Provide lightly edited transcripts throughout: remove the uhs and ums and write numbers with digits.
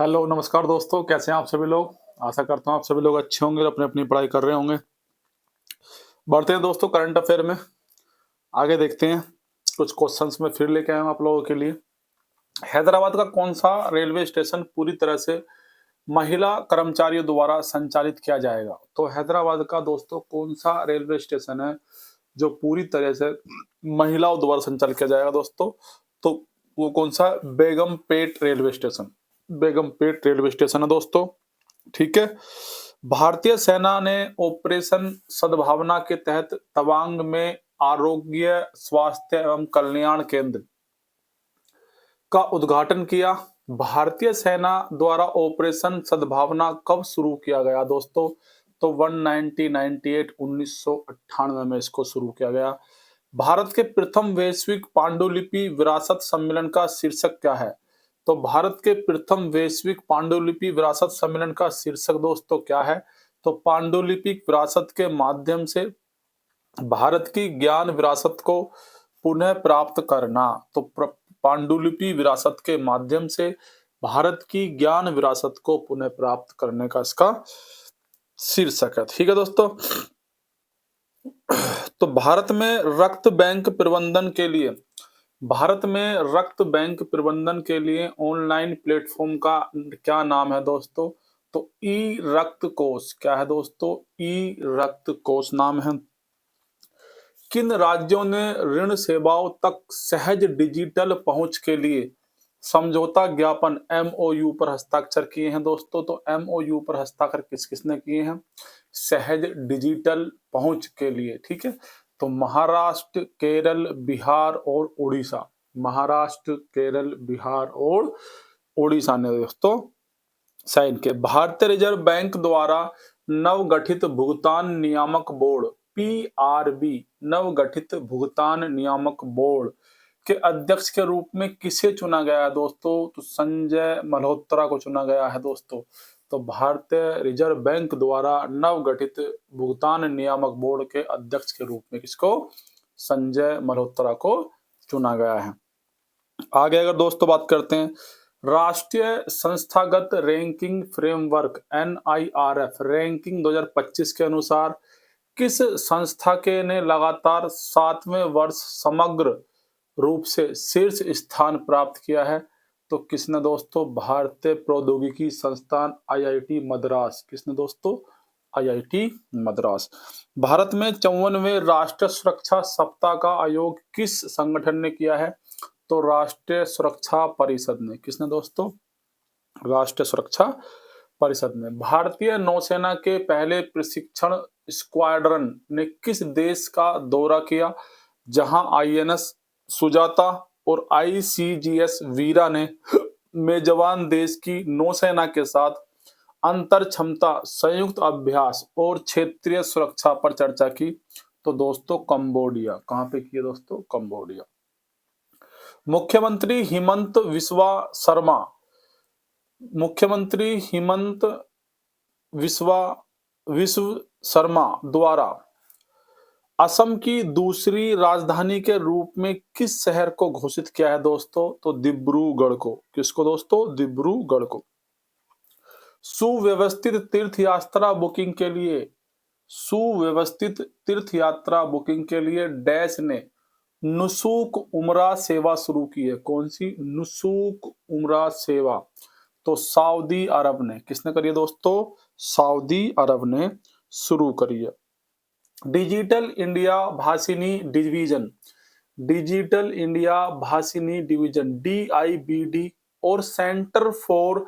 Hello, नमस्कार दोस्तों, कैसे हैं आप सभी लोग? आशा करता हूँ आप सभी लोग अच्छे होंगे और अपनी-अपनी पढ़ाई कर रहे होंगे। बढ़ते हैं दोस्तों करंट अफ़ेयर में, आगे देखते हैं। कुछ क्वेश्चंस मैं फिर लेके आया हूँ आप लोगों के लिए। हैदराबाद का कौन-सा रेलवे स्टेशन पूरी तरह से महिला कर्मचारियों द्वारा संचालित किया जाएगा? तो हैदराबाद का दोस्तों कौन-सा रेलवे स्टेशन है, जो पूरी तरह से महिलाओं द्वारा संचालित किया जाएगा दोस्तों? तो वो कौन-सा Begumpet railway station. Begumpet railway station है दोस्तों। ठीक है। भारतीय सेना ने ऑपरेशन सद्भावना के तहत तवांग में आरोग्य स्वास्थ्य एवं कल्याण केंद्र का उद्घाटन किया। भारतीय सेना द्वारा ऑपरेशन सद्भावना कब शुरू किया गया दोस्तों? तो 1998 1998 में इसको शुरू किया गया। भारत के प्रथम वैश्विक पांडुलिपि विरासत सम्मेलन का शीर्षक क्या है? तो भारत के प्रथम वैश्विक पांडुलिपि विरासत सम्मेलन का शीर्षक दोस्तों क्या है? तो पांडुलिपिक विरासत के माध्यम से भारत की ज्ञान विरासत को पुनः प्राप्त करना। तो पांडुलिपि विरासत के माध्यम से भारत की ज्ञान विरासत को पुनः प्राप्त करने का इसका शीर्षक है। ठीक है दोस्तों। तो भारत में रक्त बैंक प्रबंधन के लिए ऑनलाइन प्लेटफॉर्म का क्या नाम है दोस्तों? तो ई रक्त कोष। क्या है दोस्तों? ई रक्त कोष नाम है। किन राज्यों ने ऋण सेवाओं तक सहज डिजिटल पहुंच के लिए समझौता ज्ञापन एमओयू पर हस्ताक्षर किए हैं दोस्तों? तो एमओयू पर हस्ताक्षर किस किसने किए हैं? सहज डिजिटल पहुंच के लिए। ठीक है। तो महाराष्ट्र, केरल, बिहार और उड़ीसा। महाराष्ट्र, केरल, बिहार और उड़ीसा ने दोस्तों साइन किए। भारतीय रिजर्व बैंक द्वारा नवगठित भुगतान नियामक बोर्ड पीआरबी नवगठित भुगतान नियामक बोर्ड के अध्यक्ष के रूप में किसे चुना गया है दोस्तों? तो संजय मल्होत्रा को चुना गया है दोस्तों। तो भारतीय रिजर्व बैंक द्वारा नवगठित भुगतान नियामक बोर्ड के अध्यक्ष के रूप में किसको? संजय मल्होत्रा को चुना गया है। आगे अगर दोस्तों बात करते हैं, राष्ट्रीय संस्थागत रैंकिंग फ्रेमवर्क एनआईआरएफ रैंकिंग 2025 के अनुसार किस संस्था के ने लगातार 7वें वर्ष समग्र रूप से शीर्ष स्थान प्राप्त किया है? तो किसने दोस्तों? भारतीय प्रौद्योगिकी संस्थान आईआईटी मद्रास। किसने दोस्तों? आईआईटी मद्रास। भारत में 54वें राष्ट्रीय सुरक्षा सप्ताह का आयोजन किस संगठन ने किया है? तो राष्ट्रीय सुरक्षा परिषद ने। किसने दोस्तों? राष्ट्रीय सुरक्षा परिषद ने। भारतीय नौसेना के पहले प्रशिक्षण स्क्वाड्रन ने किस देश का दौरा किया, जहां आईएनएस सुजाता और आईसीजीएस वीरा ने मेजबान देश की नौसेना के साथ अंतर क्षमता संयुक्त अभ्यास और क्षेत्रीय सुरक्षा पर चर्चा की? तो दोस्तों कंबोडिया। कहां पे की है दोस्तों? कंबोडिया। मुख्यमंत्री हिमंत विश्व शर्मा द्वारा असम की दूसरी राजधानी के रूप में किस शहर को घोषित किया है दोस्तों? तो डिब्रूगढ़ को। किसको दोस्तों? डिब्रूगढ़ को। सुव्यवस्थित तीर्थ यात्रा बुकिंग के लिए डैश ने नुसूक उमरा सेवा शुरू की है। कौन सी? नुसूक उमरा सेवा। तो सऊदी अरब ने। किसने करी है दोस्तों? सऊदी अरब ने शुरू करी है। डिजिटल इंडिया भाषिनी डिवीजन डीआईबीडी और centre for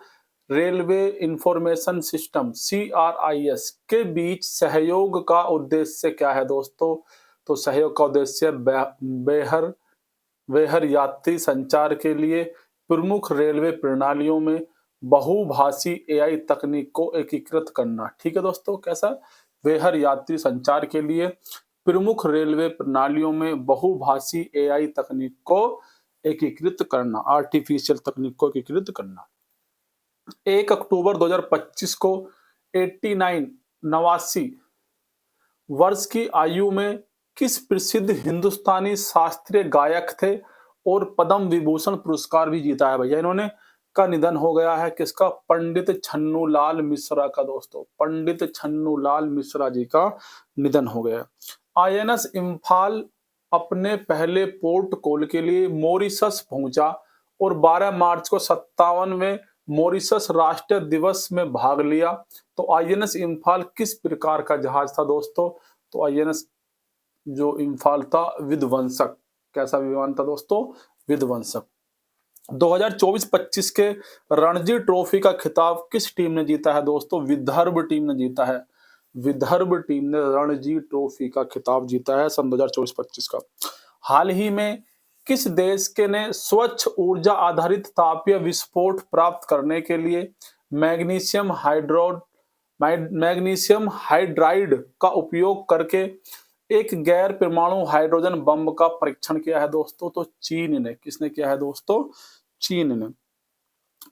railway information system CRIS के बीच सहयोग का उद्देश्य क्या है दोस्तों? तो सहयोग का उद्देश्य बेहर यात्री संचार के लिए प्रमुख रेलवे प्रणालियों में बहुभाषी एआई तकनीक को एकीकृत करना। ठीक है दोस्तों। कैसा? बेहर यात्री संचार के लिए प्रमुख रेलवे प्रणालियों में बहुभाषी एआई तकनीक को एकीकृत करना, आर्टिफिशियल तकनीक को एकीकृत करना। 1 अक्टूबर 2025 को 89 वर्ष की आयु में किस प्रसिद्ध हिंदुस्तानी शास्त्रीय गायक थे और पद्म विभूषण पुरस्कार भी जीता है भैया इन्होंने? का निधन हो गया है। किसका? पंडित छन्नूलाल मिश्रा का दोस्तों, पंडित छन्नूलाल मिश्रा जी का निधन हो गया। आईएनएस इम्फाल अपने पहले पोर्ट कॉल के लिए मॉरिशस पहुंचा और 12 मार्च को 57वें मॉरिशस राष्ट्रीय दिवस में भाग लिया। तो आईएनएस इम्फाल किस प्रकार का जहाज था दोस्तों? तो आईएनएस जो इम्फाल था विध्वंसक। कैसा विमान था दोस्तों? विध्वंसक। 2024-25 के रणजी ट्रॉफी का खिताब किस टीम ने जीता है दोस्तों? विदर्भ टीम ने जीता है। विदर्भ टीम ने रणजी ट्रॉफी का खिताब जीता है सन 2024-25 का। हाल ही में किस देश के ने स्वच्छ ऊर्जा आधारित तापीय विस्फोट प्राप्त करने के लिए मैग्नीशियम हाइड्राइड का उपयोग करके एक गैर परमाणु हाइड्रोजन बम का परीक्षण किया है दोस्तों? तो चीन ने। किसने किया है दोस्तों? चीन ने।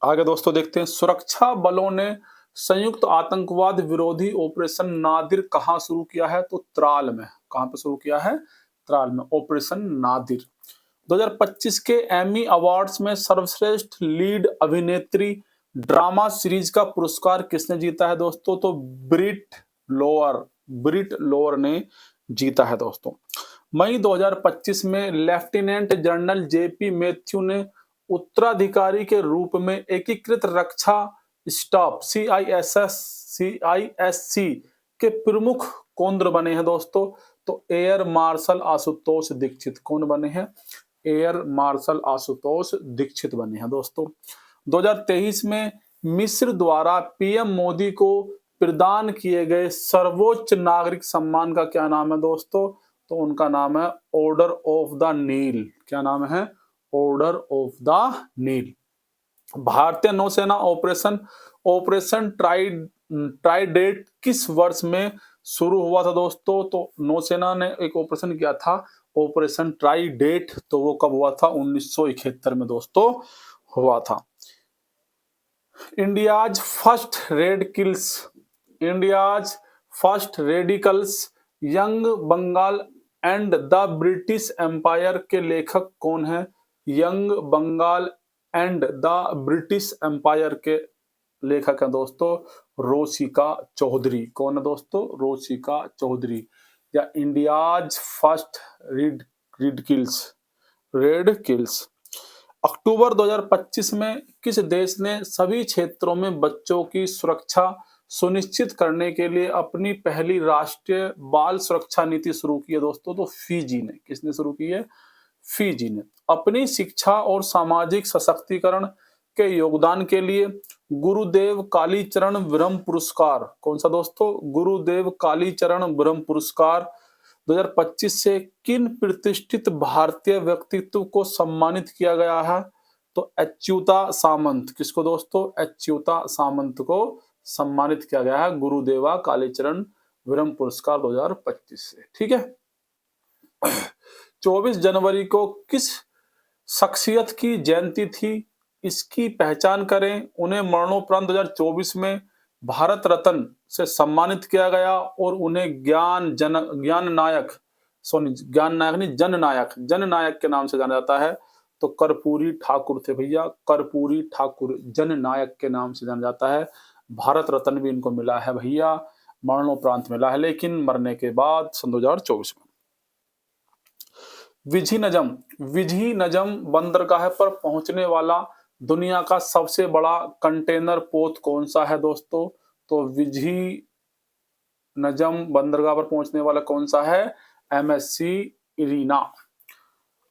आगे दोस्तों देखते हैं, सुरक्षा बलों ने संयुक्त आतंकवाद विरोधी ऑपरेशन नादिर कहां शुरू किया है? तो त्राल में। कहां पे शुरू किया है? त्राल में, ऑपरेशन नादिर। 2025 के एमी अवार्ड्स में सर्वश्रेष्ठ लीड अभिनेत्री ड्रामा सीरीज का पुरस्कार किसने जीता है दोस्तों? तो ब्रिट लोअर ने जीता है दोस्तों। मई 2025 में लेफ्टिनेंट जनरल जेपी मैथ्यू ने उत्तराधिकारी के रूप में एकीकृत रक्षा स्टाफ सीआईएससी के प्रमुख कौन बने हैं दोस्तों? तो एयर मार्शल आशुतोष दीक्षित। कौन बने हैं? एयर मार्शल आशुतोष दीक्षित बने हैं दोस्तों। 2023 में मिस्र द्वारा पीएम मोदी को प्रदान किए गए सर्वोच्च नागरिक सम्मान का क्या नाम है दोस्तों? तो उनका नाम है ऑर्डर ऑफ द नील। क्या नाम है? ऑर्डर ऑफ द नील। भारतीय नौसेना ऑपरेशन ट्राइडेंट किस वर्ष में शुरू हुआ था दोस्तों? तो नौसेना ने एक ऑपरेशन किया था, ऑपरेशन ट्राइडेंट। तो वो कब हुआ था? 1971 में दोस्तों हुआ था। India's first radicals Young Bengal and the British Empire के लेखक कौन है? Young Bengal and the British Empire के लेखक हैं दोस्तों रोशिका चौधरी। कौन है दोस्तों? रोशिका चौधरी। या इंडियाज फर्स्ट रेड किल्स। अक्टूबर 2025 में किस देश ने सभी क्षेत्रों में बच्चों की सुरक्षा सुनिश्चित करने के लिए अपनी पहली राष्ट्रीय बाल सुरक्षा नीति शुरू की है दोस्तों? तो फिजी ने। किसने शुरू की है? फिजी ने। अपनी शिक्षा और सामाजिक सशक्तिकरण के योगदान के लिए गुरुदेव कालीचरण ब्रह्म पुरस्कार। कौन सा दोस्तों? गुरुदेव कालीचरण ब्रह्म पुरस्कार 2025 से किन प्रतिष्ठित भारतीय व्यक्तित्व को सम्मानित किया गया है? तो अच्युता सामंत। किसको दोस्तों? अच्युता सामंत को सम्मानित किया गया है गुरुदेवा कालीचरण ब्रह्म पुरस्कार 2025 से। ठीक है। 24 जनवरी को किस शख्सियत की जयंती थी? इसकी पहचान करें। उन्हें मरणोपरांत 2024 में भारत रत्न से सम्मानित किया गया और उन्हें जननायक के नाम से जाना जाता है। तो कर्पूरी ठाकुर थे भैया, कर्पूरी ठाकुर जननायक के नाम से जाना जाता है। भारत रत्न भी इनको मिला है भैया, मरणोपरांत मिला है, लेकिन मरने के बाद सन 2024 में। विझीनजम बंदरगाह पर पहुंचने वाला दुनिया का सबसे बड़ा कंटेनर पोत कौन सा है दोस्तों? तो विझीनजम बंदरगाह पर पहुंचने वाला कौन सा है? MSc Irina.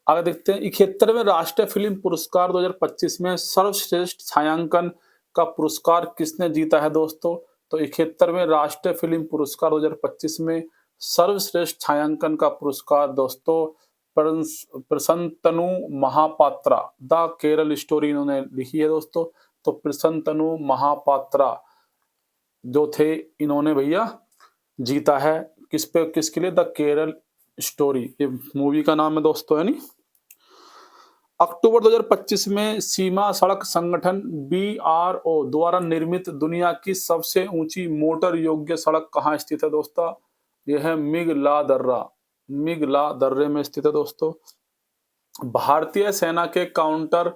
आगे देखते हैं, 71वें राष्ट्रीय फिल्म पुरस्कार 2025 में सर्वश्रेष्ठ छायांकन का पुरस्कार किसने जीता है दोस्तों? तो 71वें राष्ट्रीय फिल्म पुरस्कार 2025 में सर्वश्रेष्ठ छायांकन का पुरस्कार दोस्तों प्रसन्नतनु महापात्रा, द केरल स्टोरी इन्होंने लिखी है दोस्तों। तो प्रसन्नतनु महापात्रा जो थे, इन्होंने भैया जीता है किसके लिए? द केरल स्टोरी, ये मूवी का नाम है दोस्तों, यानी। अक्टूबर 2025 में सीमा सड़क संगठन BRO द्वारा निर्मित दुनिया की सबसे ऊंची मोटर योग्य सड़क कहाँ स्थित है दोस्तों? यह है मिगला दर्रे में स्थित है दोस्तों। भारतीय सेना के counter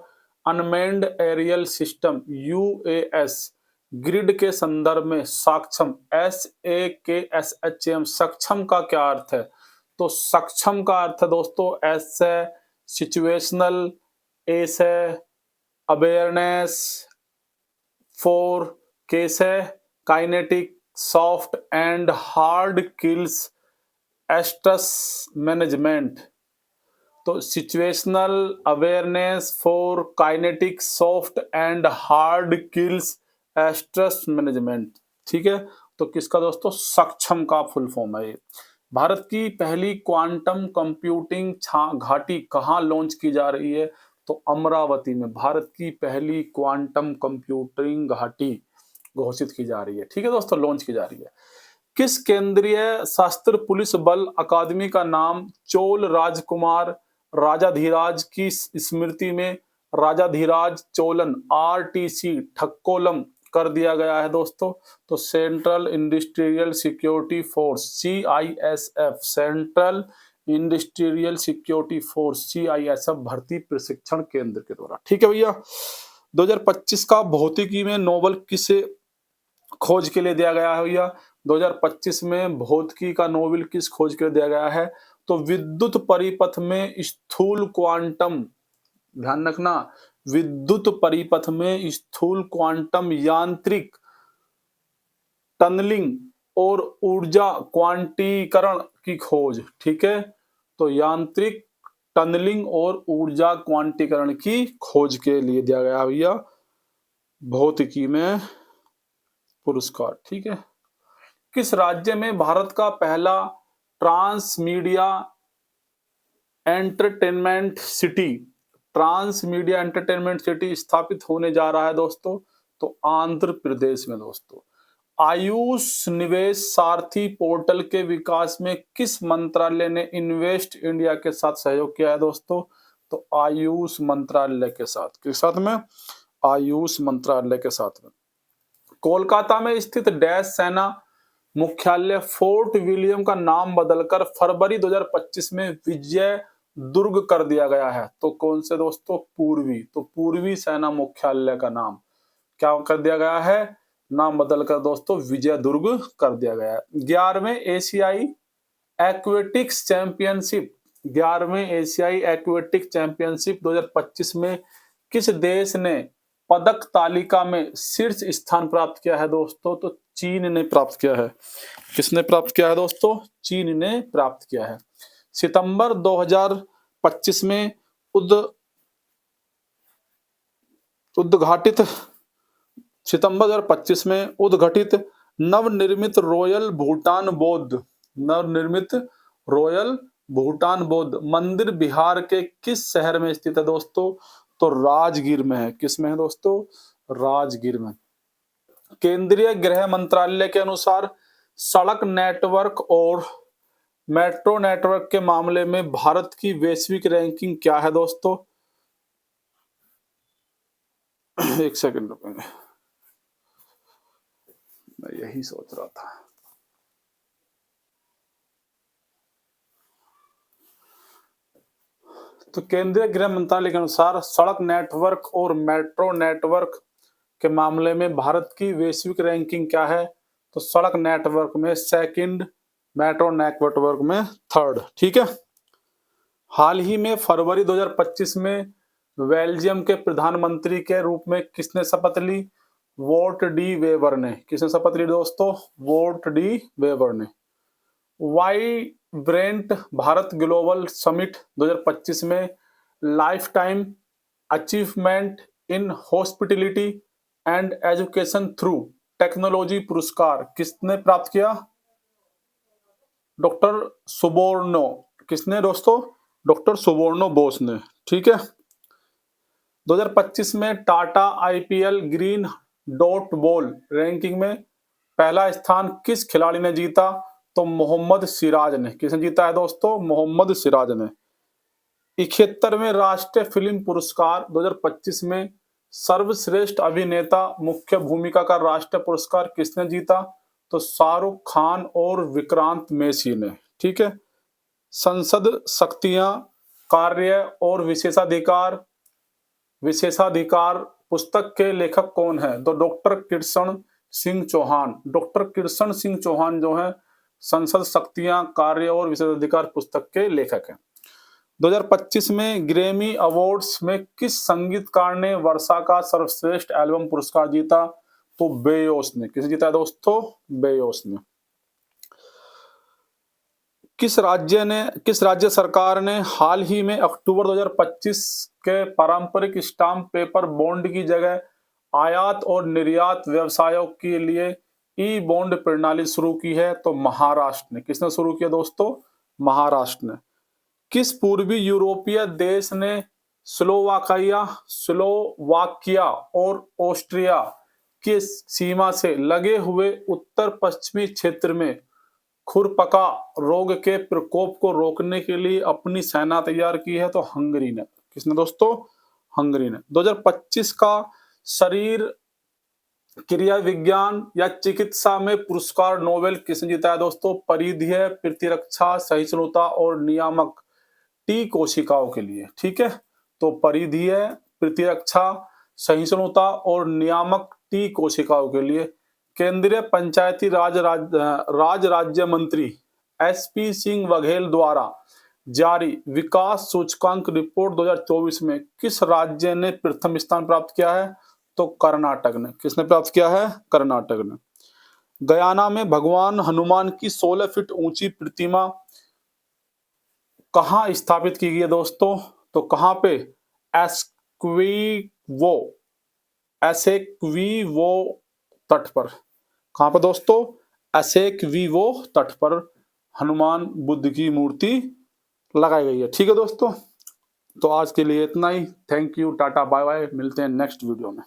unmanned aerial system UAS grid के संदर्भ में सक्षम SAKSHM सक्षम का क्या अर्थ है? तो सक्षम का अर्थ है दोस्तों S से सिचुएशनल, A से अवेयरनेस, 4 K से kinetic, soft and hard skills stress management. तो situational, awareness, 4 kinetic, soft and hard skills stress management. ठीक है, तो किसका दोस्तों? सक्षम का फुल फॉर्म है ये। भारत की पहली क्वांटम कंप्यूटिंग घाटी कहाँ लॉन्च की जा रही है? तो अमरावती में भारत की पहली क्वांटम कंप्यूटिंग घाटी घोषित की जा रही है। ठीक है दोस्तों, लॉन्च की जा रही है। किस केंद्रीय सशस्त्र पुलिस बल अकादमी का नाम चोल राजकुमार राजाधीराज की स्मृति में राजाधीराज चोलन RTC ठक्कोलम कर दिया गया है दोस्तों? तो central industrial security force CISF, central industrial security force CISF भर्ती प्रशिक्षण केंद्र के द्वारा। ठीक है भैया। 2025 का भौतिकी में नोबेल किसे खोज के लिए दिया गया है भैया? 2025 में भौतिकी का नोबेल किस खोज के लिए दिया गया है? तो विद्युत परिपथ में स्थूल क्वांटम, ध्यान रखना, विद्युत परिपथ में स्थूल क्वांटम यांत्रिक टनलिंग और ऊर्जा क्वांटीकरण की खोज। ठीक है, तो यांत्रिक टनलिंग और ऊर्जा क्वांटीकरण की खोज के लिए दिया गया भैया भौतिकी में पुरस्कार। ठीक है। किस राज्य में भारत का पहला ट्रांसमीडिया एंटरटेनमेंट सिटी स्थापित होने जा रहा है दोस्तों? तो आंध्र प्रदेश में दोस्तों। आयुष निवेश सारथी पोर्टल के विकास में किस मंत्रालय ने इन्वेस्ट इंडिया के साथ सहयोग किया है दोस्तों? तो आयुष मंत्रालय के साथ। किस साथ में? आयुष मंत्रालय के साथ में। कोलकाता में स्थित डैश सेना मुख्यालय फोर्ट विलियम का नाम बदलकर फरवरी 2025 में विजय दुर्ग कर दिया गया है। तो कौन से दोस्तों? पूर्वी। तो पूर्वी सेना मुख्यालय का नाम क्या कर दिया गया है? नाम बदलकर दोस्तों विजय दुर्ग कर दिया गया है। 11वें एशियाई एक्वेटिक्स चैंपियनशिप 2025 में किस देश ने पदक तालिका में शीर्ष स्थान प्राप्त किया है दोस्तों? तो चीन ने प्राप्त किया है। किसने प्राप्त किया है दोस्तों? चीन ने प्राप्त किया है। सितंबर 2025 में उद्घाटित नवनिर्मित रॉयल भूटान बौद्ध मंदिर बिहार के किस शहर में स्थित है दोस्तों? तो राजगीर में है। किस में है दोस्तों? राजगीर में। केंद्रीय गृह मंत्रालय के अनुसार सड़क नेटवर्क और मेट्रो नेटवर्क के मामले में भारत की वैश्विक रैंकिंग क्या है दोस्तों? एक सेकंड रुकेंगे, मैं यही सोच रहा था। तो केंद्रीय गृह मंत्रालय के अनुसार सड़क नेटवर्क और मेट्रो नेटवर्क के मामले में भारत की वैश्विक रैंकिंग क्या है? तो सड़क नेटवर्क में सेकंड, मेट्रो नेटवर्क में थर्ड। ठीक है। हाल ही में फरवरी 2025 में बेल्जियम के प्रधानमंत्री के रूप में किसने शपथ ली? वोर्ट डी वेबर ने। किसने शपथ ली दोस्तों? वोर्ट डी वेबर ने। वाइब्रेंट भारत ग्लोबल समिट 2025 में life time achievement in hospitality and education through technology पुरस्कार किसने प्राप्त किया? डॉक्टर सुबोर्णो। किसने दोस्तों? डॉक्टर सुबोर्णो बोस ने। ठीक है। 2025 में Tata IPL green dot ball ranking में पहला स्थान किस खिलाड़ी ने जीता? तो मोहम्मद सिराज ने। किसने जीता है दोस्तों? मोहम्मद सिराज ने। 71वें राष्ट्रीय फिल्म पुरस्कार 2025 में सर्वश्रेष्ठ अभिनेता मुख्य भूमिका का राष्ट्रीय पुरस्कार किसने जीता? तो शाहरुख खान और विक्रांत मैसी ने। ठीक है। संसद शक्तियां, कार्य और विशेषाधिकार विशेषाधिकार पुस्तक के लेखक कौन है? तो डॉक्टर कृष्ण सिंह चौहान। डॉक्टर कृष्ण सिंह चौहान जो है संसद शक्तियां, कार्य और विशेषाधिकार पुस्तक के लेखक हैं। 2025 में ग्रैमी अवार्ड्स में किस संगीतकार ने वर्षा का सर्वश्रेष्ठ एल्बम पुरस्कार जीता? तो बेयोस ने। किसने जीता है दोस्तों? बेयोस ने। किस राज्य सरकार ने हाल ही में अक्टूबर 2025 के पारंपरिक स्टाम्प पेपर बॉन्ड की जगह आयात और निर्यात व्यवसायों के लिए ई बॉन्ड प्रणाली शुरू की है? तो महाराष्ट्र ने। किसने शुरू किया दोस्तों? महाराष्ट्र ने। किस पूर्वी यूरोपीय देश ने स्लोवाकिया और ऑस्ट्रिया की सीमा से लगे हुए उत्तर पश्चिमी क्षेत्र में खुरपका रोग के प्रकोप को रोकने के लिए अपनी सेना तैयार की है? तो हंगरी ने। किसने दोस्तों? हंगरी ने। 2025 का शरीर क्रिया विज्ञान या चिकित्सा में पुरस्कार नोबेल किसने जीता है दोस्तों? परिधीय प्रतिरक्षा सहिष्णुता और नियामक टी कोशिकाओं के लिए। ठीक है, तो परिधीय प्रतिरक्षा सहिष्णुता और नियामक टी कोशिकाओं के लिए केंद्रीय पंचायती राज राज्य मंत्री एसपी सिंह बघेल द्वारा जारी विकास सूचकांक रिपोर्ट 2024 में किस राज्य ने प्रथम स्थान प्राप्त किया है? तो कर्नाटक ने। किसने प्राप्त किया है? कर्नाटक ने। गयाना में भगवान हनुमान की 16 फीट ऊंची प्रतिमा कहाँ स्थापित की गई है दोस्तों? तो कहाँ पे? एसेक्वीवो तट पर। कहाँ पर दोस्तों? एसेक्वीवो तट पर हनुमान बुद्ध की मूर्ति लगाई गई है। ठीक है दोस्तों, तो आज के लिए इतना ही। Thank you, tata, bye bye. मिलते हैं नेक्स्ट वीडियो में।